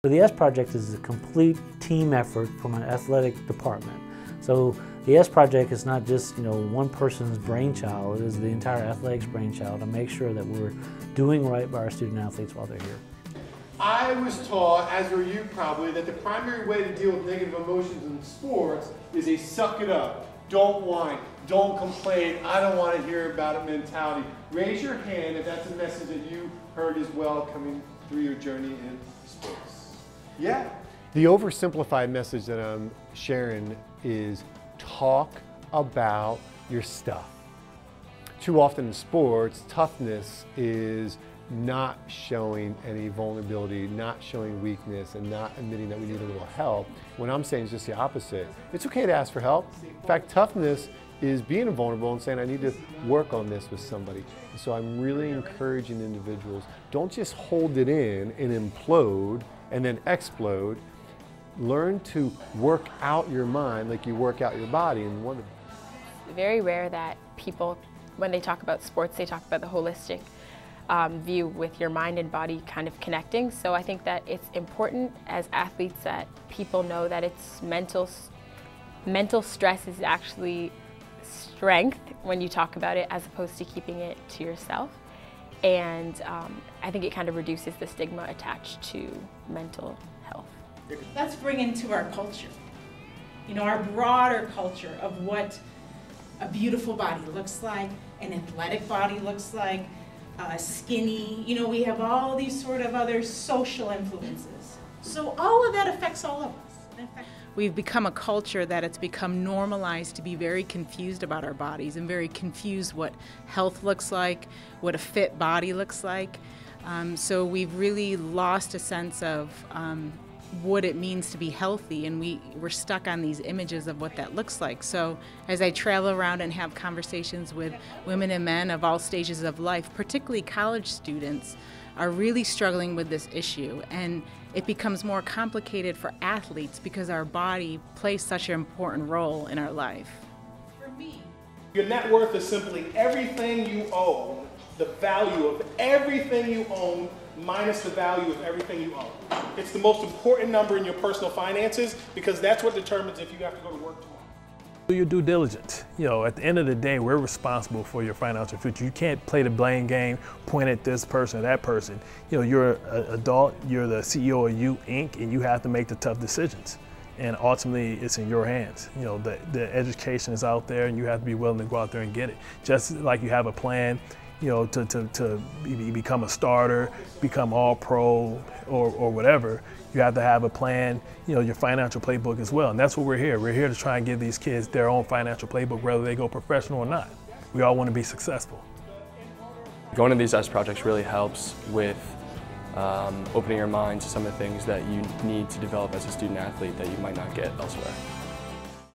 So the S Project is a complete team effort from an athletic department. So the S Project is not just one person's brainchild, it is the entire athletics brainchild to make sure that we're doing right by our student athletes while they're here. I was taught, as were you probably, that the primary way to deal with negative emotions in sports is a suck it up, don't whine, don't complain, I don't want to hear about it mentality. Raise your hand if that's a message that you heard as well coming through your journey in sports. Yeah. The oversimplified message that I'm sharing is talk about your stuff. Too often in sports, toughness is not showing any vulnerability, not showing weakness, and not admitting that we need a little help. What I'm saying is just the opposite. It's okay to ask for help. In fact, toughness is being vulnerable and saying, I need to work on this with somebody. And so I'm really encouraging individuals, don't just hold it in and implode and then explode. Learn to work out your mind like you work out your body. And It's very rare that people, when they talk about sports, they talk about the holistic view with your mind and body kind of connecting. So I think that it's important as athletes that people know that it's mental stress is actually strength when you talk about it, as opposed to keeping it to yourself. And I think it kind of reduces the stigma attached to mental health. Let's bring into our culture, our broader culture of what a beautiful body looks like, an athletic body looks like, skinny. We have all these sort of other social influences. So all of that affects all of us. We've become a culture that it's become normalized to be very confused about our bodies and very confused what health looks like, what a fit body looks like. So we've really lost a sense of what it means to be healthy, and we're stuck on these images of what that looks like. So as I travel around and have conversations with women and men of all stages of life, particularly college students, are really struggling with this issue, and it becomes more complicated for athletes because our body plays such an important role in our life. For me, your net worth is simply everything you own, the value of everything you own minus the value of everything you own. It's the most important number in your personal finances because that's what determines if you have to go to work tomorrow. Do your due diligence. At the end of the day, we're responsible for your financial future. You can't play the blame game, point at this person or that person. You're an adult, you're the CEO of You Inc., and you have to make the tough decisions. And ultimately, it's in your hands. The education is out there, and you have to be willing to go out there and get it. Just like you have a plan, to become a starter, become all pro or whatever, you have to have a plan, your financial playbook as well. And that's what we're here. We're here to try and give these kids their own financial playbook, whether they go professional or not. We all want to be successful. Going to these S projects really helps with opening your mind to some of the things that you need to develop as a student athlete that you might not get elsewhere.